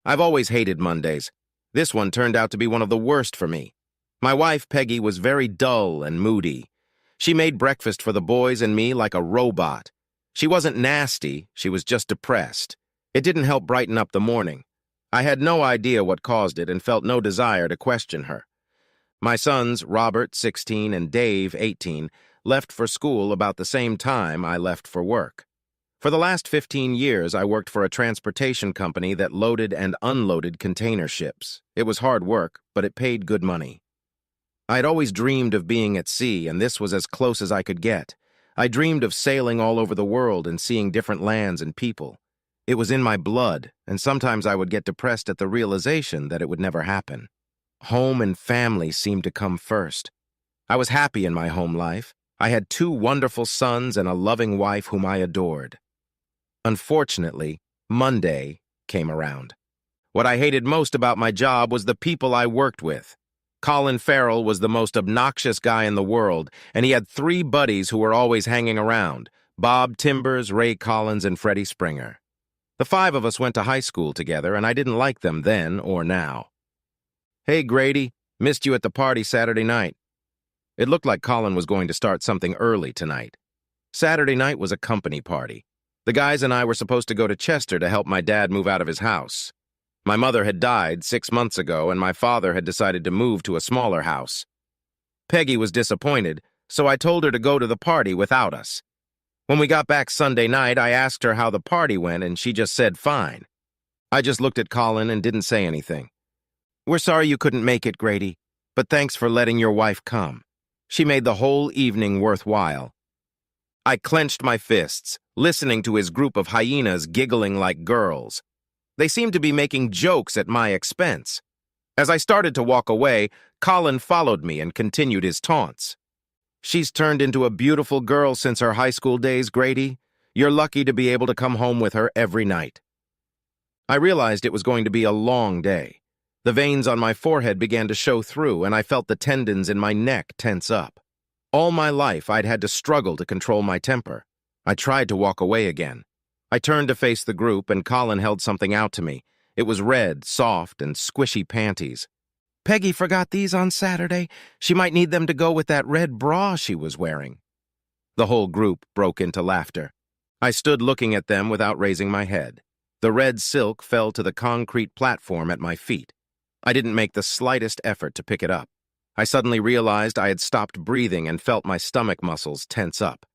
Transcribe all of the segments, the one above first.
I've always hated Mondays. This one turned out to be one of the worst for me. My wife, Peggy, was very dull and moody. She made breakfast for the boys and me like a robot. She wasn't nasty, she was just depressed. It didn't help brighten up the morning. I had no idea what caused it and felt no desire to question her. My sons, Robert, 16, and Dave, 18, left for school about the same time I left for work. For the last 15 years, I worked for a transportation company that loaded and unloaded container ships. It was hard work, but it paid good money. I had always dreamed of being at sea, and this was as close as I could get. I dreamed of sailing all over the world and seeing different lands and people. It was in my blood, and sometimes I would get depressed at the realization that it would never happen. Home and family seemed to come first. I was happy in my home life. I had 2 wonderful sons and a loving wife whom I adored. Unfortunately, Monday came around. What I hated most about my job was the people I worked with. Colin Farrell was the most obnoxious guy in the world, and he had 3 buddies who were always hanging around: Bob Timbers, Ray Collins, and Freddie Springer. The 5 of us went to high school together, and I didn't like them then or now. "Hey, Grady, missed you at the party Saturday night." It looked like Colin was going to start something early tonight. Saturday night was a company party. The guys and I were supposed to go to Chester to help my dad move out of his house. My mother had died 6 months ago, and my father had decided to move to a smaller house. Peggy was disappointed, so I told her to go to the party without us. When we got back Sunday night, I asked her how the party went, and she just said fine. I just looked at Colin and didn't say anything. "We're sorry you couldn't make it, Grady, but thanks for letting your wife come. She made the whole evening worthwhile." I clenched my fists, listening to his group of hyenas giggling like girls. They seemed to be making jokes at my expense. As I started to walk away, Colin followed me and continued his taunts. "She's turned into a beautiful girl since her high school days, Grady. You're lucky to be able to come home with her every night." I realized it was going to be a long day. The veins on my forehead began to show through, and I felt the tendons in my neck tense up. All my life, I'd had to struggle to control my temper. I tried to walk away again. I turned to face the group, and Colin held something out to me. It was red, soft, and squishy panties. "Peggy forgot these on Saturday. She might need them to go with that red bra she was wearing." The whole group broke into laughter. I stood looking at them without raising my head. The red silk fell to the concrete platform at my feet. I didn't make the slightest effort to pick it up. I suddenly realized I had stopped breathing and felt my stomach muscles tense up.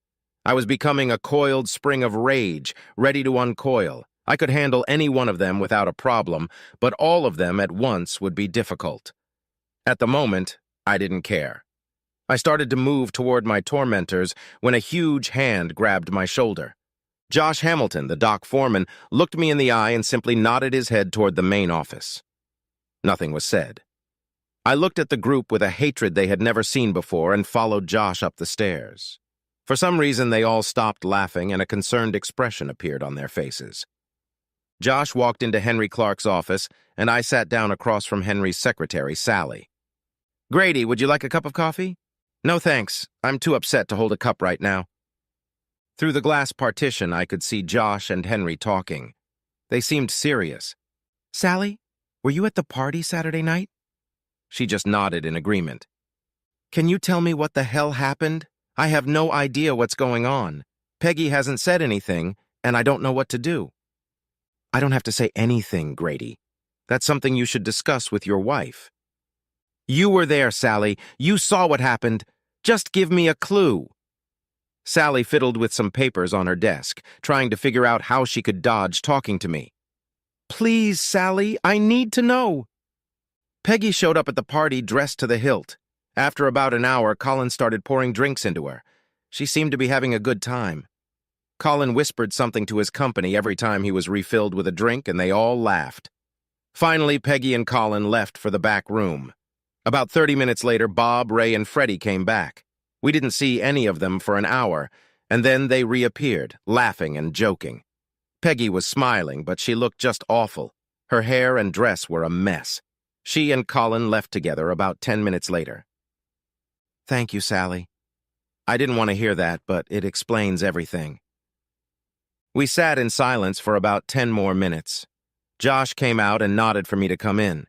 I was becoming a coiled spring of rage, ready to uncoil. I could handle any one of them without a problem, but all of them at once would be difficult. At the moment, I didn't care. I started to move toward my tormentors when a huge hand grabbed my shoulder. Josh Hamilton, the dock foreman, looked me in the eye and simply nodded his head toward the main office. Nothing was said. I looked at the group with a hatred they had never seen before and followed Josh up the stairs. For some reason, they all stopped laughing and a concerned expression appeared on their faces. Josh walked into Henry Clark's office, and I sat down across from Henry's secretary, Sally. "Grady, would you like a cup of coffee?" "No, thanks. I'm too upset to hold a cup right now." Through the glass partition, I could see Josh and Henry talking. They seemed serious. "Sally, were you at the party Saturday night?" She just nodded in agreement. "Can you tell me what the hell happened? I have no idea what's going on. Peggy hasn't said anything, and I don't know what to do." "I don't have to say anything, Grady. That's something you should discuss with your wife." "You were there, Sally. You saw what happened. Just give me a clue." Sally fiddled with some papers on her desk, trying to figure out how she could dodge talking to me. "Please, Sally, I need to know." "Peggy showed up at the party dressed to the hilt. After about an hour, Colin started pouring drinks into her. She seemed to be having a good time. Colin whispered something to his company every time he was refilled with a drink, and they all laughed. Finally, Peggy and Colin left for the back room. About 30 minutes later, Bob, Ray, and Freddie came back. We didn't see any of them for an hour, and then they reappeared, laughing and joking. Peggy was smiling, but she looked just awful. Her hair and dress were a mess. She and Colin left together about 10 minutes later. "Thank you, Sally." I didn't want to hear that, but it explains everything. We sat in silence for about 10 more minutes. Josh came out and nodded for me to come in.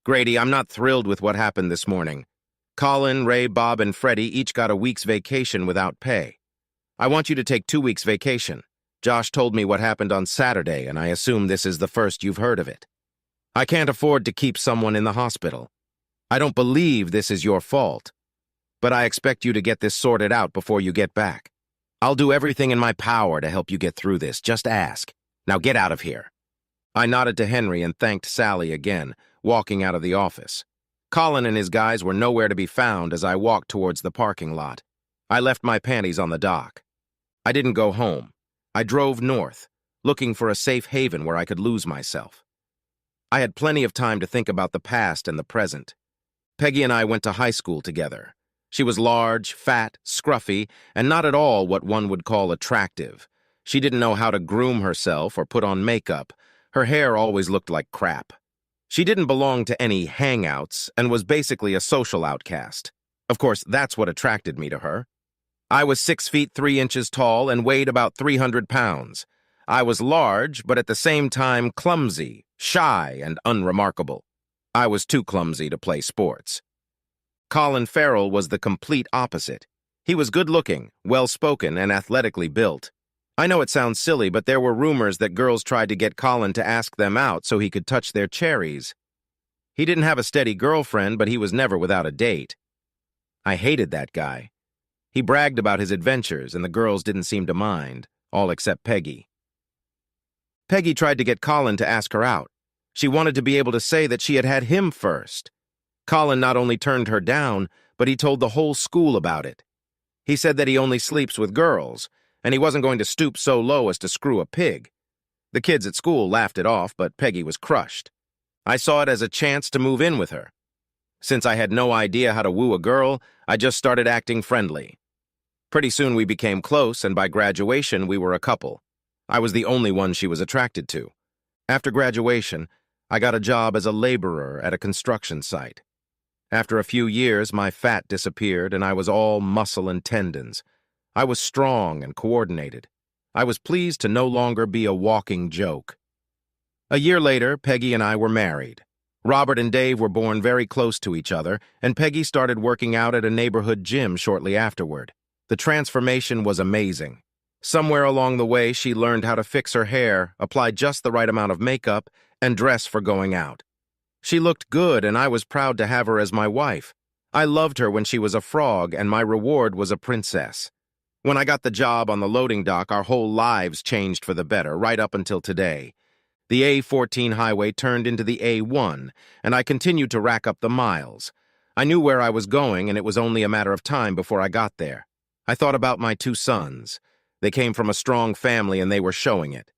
Grady, I'm not thrilled with what happened this morning. Colin, Ray, Bob, and Freddie each got a week's vacation without pay. I want you to take 2 weeks vacation. Josh told me what happened on Saturday, and I assume this is the first you've heard of it. I can't afford to keep someone in the hospital. I don't believe this is your fault, but I expect you to get this sorted out before you get back. I'll do everything in my power to help you get through this. Just ask. Now get out of here. I nodded to Henry and thanked Sally again, walking out of the office. Colin and his guys were nowhere to be found as I walked towards the parking lot. I left my panties on the dock. I didn't go home. I drove north, looking for a safe haven where I could lose myself. I had plenty of time to think about the past and the present. Peggy and I went to high school together. She was large, fat, scruffy, and not at all what one would call attractive. She didn't know how to groom herself or put on makeup. Her hair always looked like crap. She didn't belong to any hangouts and was basically a social outcast. Of course, that's what attracted me to her. I was 6 feet 3 inches tall and weighed about 300 pounds. I was large, but at the same time clumsy, shy, and unremarkable. I was too clumsy to play sports. Colin Farrell was the complete opposite. He was good-looking, well-spoken, and athletically built. I know it sounds silly, but there were rumors that girls tried to get Colin to ask them out so he could touch their cherries. He didn't have a steady girlfriend, but he was never without a date. I hated that guy. He bragged about his adventures, and the girls didn't seem to mind, all except Peggy. Peggy tried to get Colin to ask her out. She wanted to be able to say that she had had him first. Colin not only turned her down, but he told the whole school about it. He said that he only sleeps with girls, and he wasn't going to stoop so low as to screw a pig. The kids at school laughed it off, but Peggy was crushed. I saw it as a chance to move in with her. Since I had no idea how to woo a girl, I just started acting friendly. Pretty soon we became close, and by graduation we were a couple. I was the only one she was attracted to. After graduation, I got a job as a laborer at a construction site. After a few years, my fat disappeared, and I was all muscle and tendons. I was strong and coordinated. I was pleased to no longer be a walking joke. A year later, Peggy and I were married. Robert and Dave were born very close to each other, and Peggy started working out at a neighborhood gym shortly afterward. The transformation was amazing. Somewhere along the way, she learned how to fix her hair, apply just the right amount of makeup, and dress for going out. She looked good, and I was proud to have her as my wife. I loved her when she was a frog, and my reward was a princess. When I got the job on the loading dock, our whole lives changed for the better, right up until today. The A14 highway turned into the A1, and I continued to rack up the miles. I knew where I was going, and it was only a matter of time before I got there. I thought about my 2 sons. They came from a strong family, and they were showing it.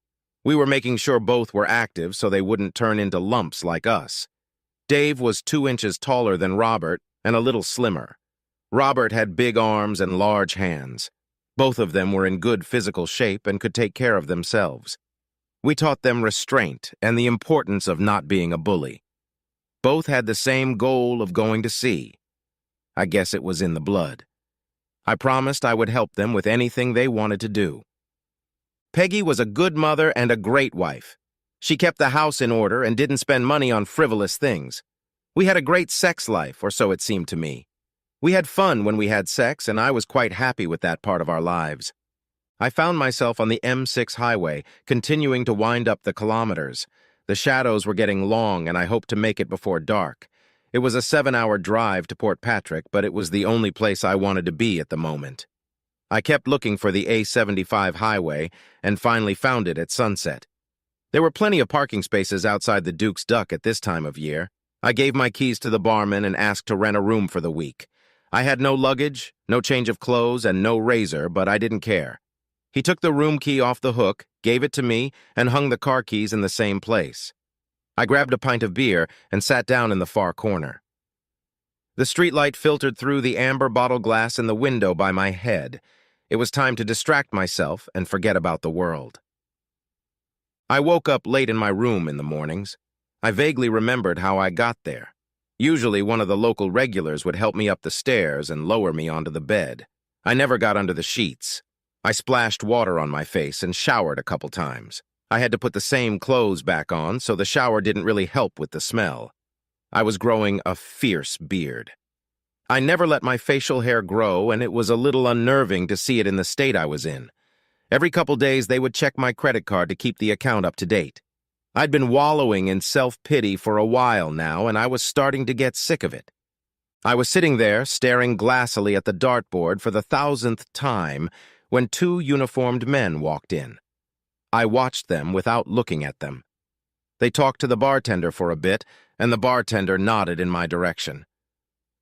We were making sure both were active so they wouldn't turn into lumps like us. Dave was 2 inches taller than Robert and a little slimmer. Robert had big arms and large hands. Both of them were in good physical shape and could take care of themselves. We taught them restraint and the importance of not being a bully. Both had the same goal of going to sea. I guess it was in the blood. I promised I would help them with anything they wanted to do. Peggy was a good mother and a great wife. She kept the house in order and didn't spend money on frivolous things. We had a great sex life, or so it seemed to me. We had fun when we had sex, and I was quite happy with that part of our lives. I found myself on the M6 highway, continuing to wind up the kilometers. The shadows were getting long, and I hoped to make it before dark. It was a 7-hour drive to Port Patrick, but it was the only place I wanted to be at the moment. I kept looking for the A75 highway, and finally found it at sunset. There were plenty of parking spaces outside the Duke's Duck at this time of year. I gave my keys to the barman and asked to rent a room for the week. I had no luggage, no change of clothes, and no razor, but I didn't care. He took the room key off the hook, gave it to me, and hung the car keys in the same place. I grabbed a pint of beer and sat down in the far corner. The streetlight filtered through the amber bottle glass in the window by my head. It was time to distract myself and forget about the world. I woke up late in my room in the mornings. I vaguely remembered how I got there. Usually one of the local regulars would help me up the stairs and lower me onto the bed. I never got under the sheets. I splashed water on my face and showered a couple times. I had to put the same clothes back on, so the shower didn't really help with the smell. I was growing a fierce beard. I never let my facial hair grow, and it was a little unnerving to see it in the state I was in. Every couple days, they would check my credit card to keep the account up to date. I'd been wallowing in self-pity for a while now, and I was starting to get sick of it. I was sitting there, staring glassily at the dartboard for the 1,000th time, when two uniformed men walked in. I watched them without looking at them. They talked to the bartender for a bit, and the bartender nodded in my direction.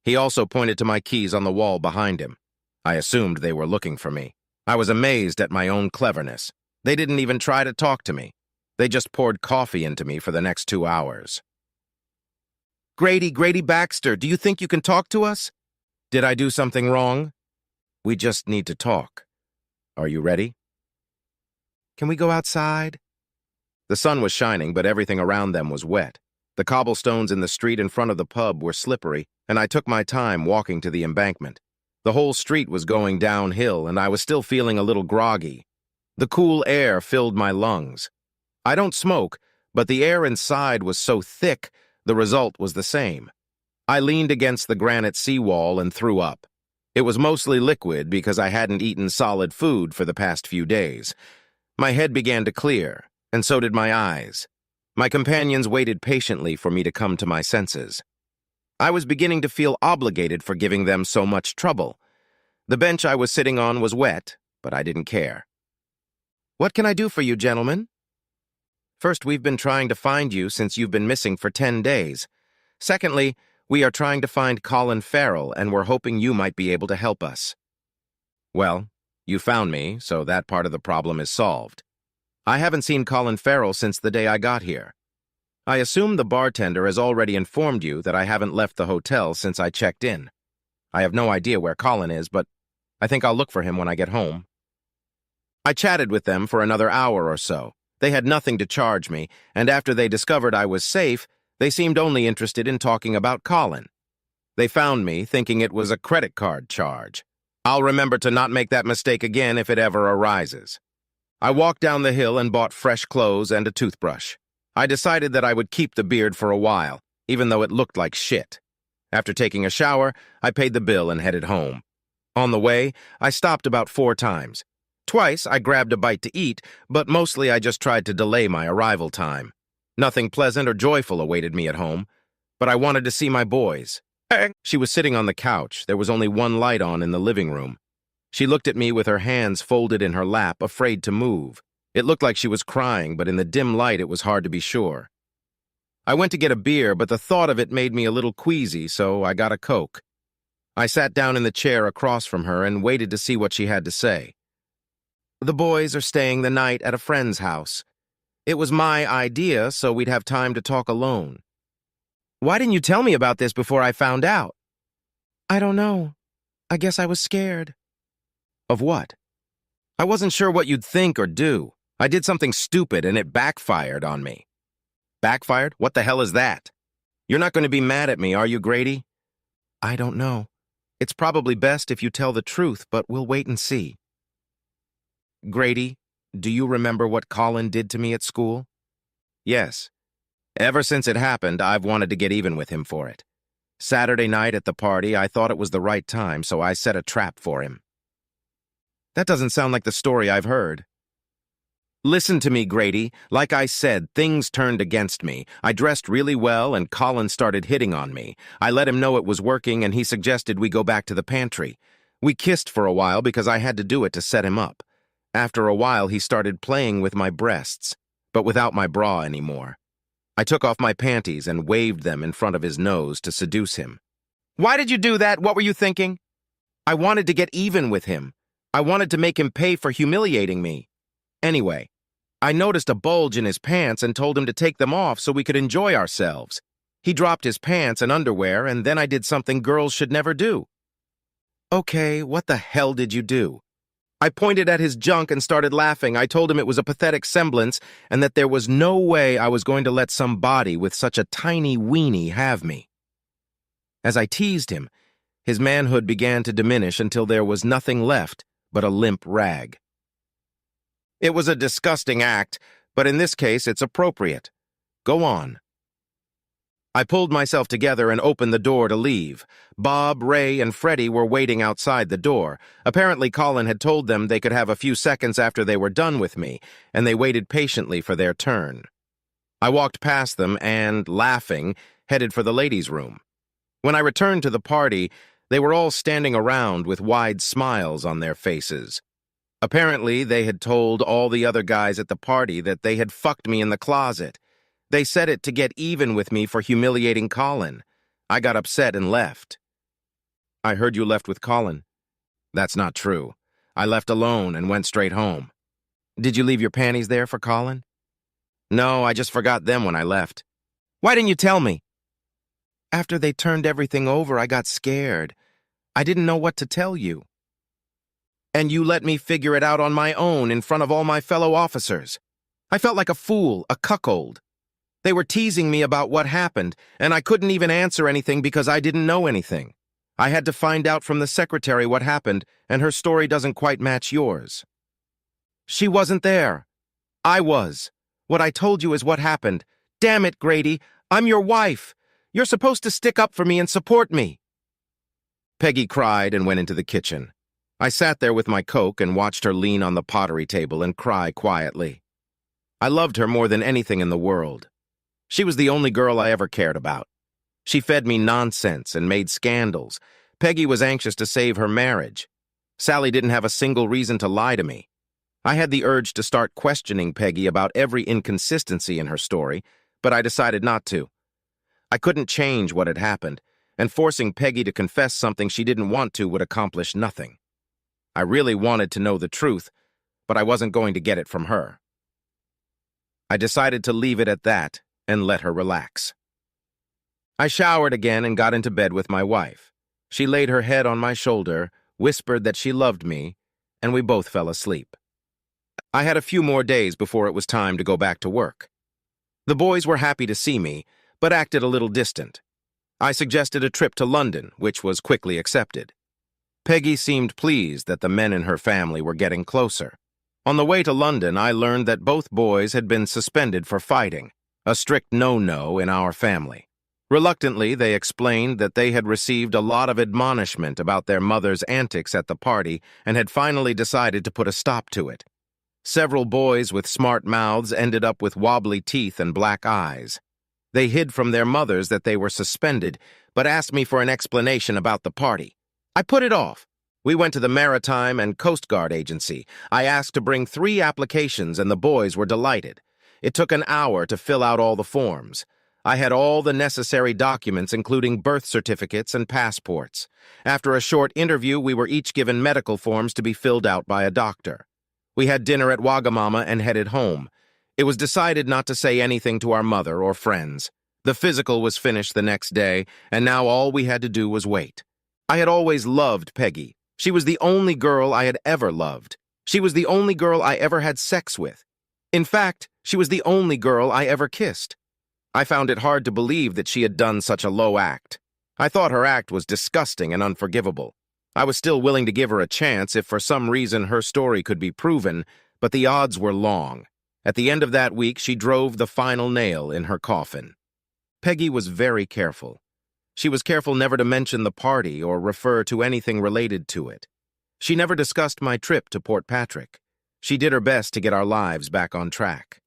He also pointed to my keys on the wall behind him. I assumed they were looking for me. I was amazed at my own cleverness. They didn't even try to talk to me. They just poured coffee into me for the next 2 hours. Grady Baxter, do you think you can talk to us? Did I do something wrong? We just need to talk. Are you ready? Can we go outside? The sun was shining, but everything around them was wet. The cobblestones in the street in front of the pub were slippery, and I took my time walking to the embankment. The whole street was going downhill, and I was still feeling a little groggy. The cool air filled my lungs. I don't smoke, but the air inside was so thick, the result was the same. I leaned against the granite seawall and threw up. It was mostly liquid because I hadn't eaten solid food for the past few days. My head began to clear, and so did my eyes. My companions waited patiently for me to come to my senses. I was beginning to feel obligated for giving them so much trouble. The bench I was sitting on was wet, but I didn't care. What can I do for you, gentlemen? First, we've been trying to find you since you've been missing for 10 days. Secondly, we are trying to find Colin Farrell, and we're hoping you might be able to help us. Well, you found me, so that part of the problem is solved. I haven't seen Colin Farrell since the day I got here. I assume the bartender has already informed you that I haven't left the hotel since I checked in. I have no idea where Colin is, but I think I'll look for him when I get home. I chatted with them for another hour or so. They had nothing to charge me, and after they discovered I was safe, they seemed only interested in talking about Colin. They found me thinking it was a credit card charge. I'll remember to not make that mistake again if it ever arises. I walked down the hill and bought fresh clothes and a toothbrush. I decided that I would keep the beard for a while, even though it looked like shit. After taking a shower, I paid the bill and headed home. On the way, I stopped about 4 times. Twice, I grabbed a bite to eat, but mostly I just tried to delay my arrival time. Nothing pleasant or joyful awaited me at home, but I wanted to see my boys. She was sitting on the couch. There was only one light on in the living room. She looked at me with her hands folded in her lap, afraid to move. It looked like she was crying, but in the dim light it was hard to be sure. I went to get a beer, but the thought of it made me a little queasy, so I got a Coke. I sat down in the chair across from her and waited to see what she had to say. The boys are staying the night at a friend's house. It was my idea, so we'd have time to talk alone. Why didn't you tell me about this before I found out? I don't know. I guess I was scared. Of what? I wasn't sure what you'd think or do. I did something stupid and it backfired on me. Backfired? What the hell is that? You're not going to be mad at me, are you, Grady? I don't know. It's probably best if you tell the truth, but we'll wait and see. Grady, do you remember what Colin did to me at school? Yes. Ever since it happened, I've wanted to get even with him for it. Saturday night at the party, I thought it was the right time, so I set a trap for him. That doesn't sound like the story I've heard. Listen to me, Grady. Like I said, things turned against me. I dressed really well, and Colin started hitting on me. I let him know it was working, and he suggested we go back to the pantry. We kissed for a while because I had to do it to set him up. After a while, he started playing with my breasts, but without my bra anymore. I took off my panties and waved them in front of his nose to seduce him. Why did you do that? What were you thinking? I wanted to get even with him. I wanted to make him pay for humiliating me. Anyway, I noticed a bulge in his pants and told him to take them off so we could enjoy ourselves. He dropped his pants and underwear, and then I did something girls should never do. Okay, what the hell did you do? I pointed at his junk and started laughing. I told him it was a pathetic semblance and that there was no way I was going to let some body with such a tiny weenie have me. As I teased him, his manhood began to diminish until there was nothing left but a limp rag. It was a disgusting act, But in this case, it's appropriate. Go on. I pulled myself together and opened the door to leave. Bob, Ray, and Freddie were waiting outside the door. Apparently, Colin had told them they could have a few seconds after they were done with me, and they waited patiently for their turn. I walked past them and, laughing, headed for the ladies' room. When I returned to the party, they were all standing around with wide smiles on their faces. Apparently, they had told all the other guys at the party that they had fucked me in the closet. They said it to get even with me for humiliating Colin. I got upset and left. I heard you left with Colin. That's not true. I left alone and went straight home. Did you leave your panties there for Colin? No, I just forgot them when I left. Why didn't you tell me? After they turned everything over, I got scared. I didn't know what to tell you. And you let me figure it out on my own in front of all my fellow officers. I felt like a fool, a cuckold. They were teasing me about what happened, and I couldn't even answer anything because I didn't know anything. I had to find out from the secretary what happened, and her story doesn't quite match yours. She wasn't there. I was. What I told you is what happened. Damn it, Grady. I'm your wife. You're supposed to stick up for me and support me. Peggy cried and went into the kitchen. I sat there with my Coke and watched her lean on the pottery table and cry quietly. I loved her more than anything in the world. She was the only girl I ever cared about. She fed me nonsense and made scandals. Peggy was anxious to save her marriage. Sally didn't have a single reason to lie to me. I had the urge to start questioning Peggy about every inconsistency in her story, but I decided not to. I couldn't change what had happened, and forcing Peggy to confess something she didn't want to would accomplish nothing. I really wanted to know the truth, but I wasn't going to get it from her. I decided to leave it at that and let her relax. I showered again and got into bed with my wife. She laid her head on my shoulder, whispered that she loved me, and we both fell asleep. I had a few more days before it was time to go back to work. The boys were happy to see me, but acted a little distant. I suggested a trip to London, which was quickly accepted. Peggy seemed pleased that the men in her family were getting closer. On the way to London, I learned that both boys had been suspended for fighting, a strict no-no in our family. Reluctantly, they explained that they had received a lot of admonishment about their mother's antics at the party and had finally decided to put a stop to it. Several boys with smart mouths ended up with wobbly teeth and black eyes. They hid from their mothers that they were suspended, but asked me for an explanation about the party. I put it off. We went to the Maritime and Coast Guard Agency. I asked to bring 3 applications, and the boys were delighted. It took an hour to fill out all the forms. I had all the necessary documents, including birth certificates and passports. After a short interview, we were each given medical forms to be filled out by a doctor. We had dinner at Wagamama and headed home. It was decided not to say anything to our mother or friends. The physical was finished the next day, and now all we had to do was wait. I had always loved Peggy. She was the only girl I had ever loved. She was the only girl I ever had sex with. In fact, she was the only girl I ever kissed. I found it hard to believe that she had done such a low act. I thought her act was disgusting and unforgivable. I was still willing to give her a chance if for some reason her story could be proven, but the odds were long. At the end of that week, she drove the final nail in her coffin. Peggy was very careful. She was careful never to mention the party or refer to anything related to it. She never discussed my trip to Port Patrick. She did her best to get our lives back on track.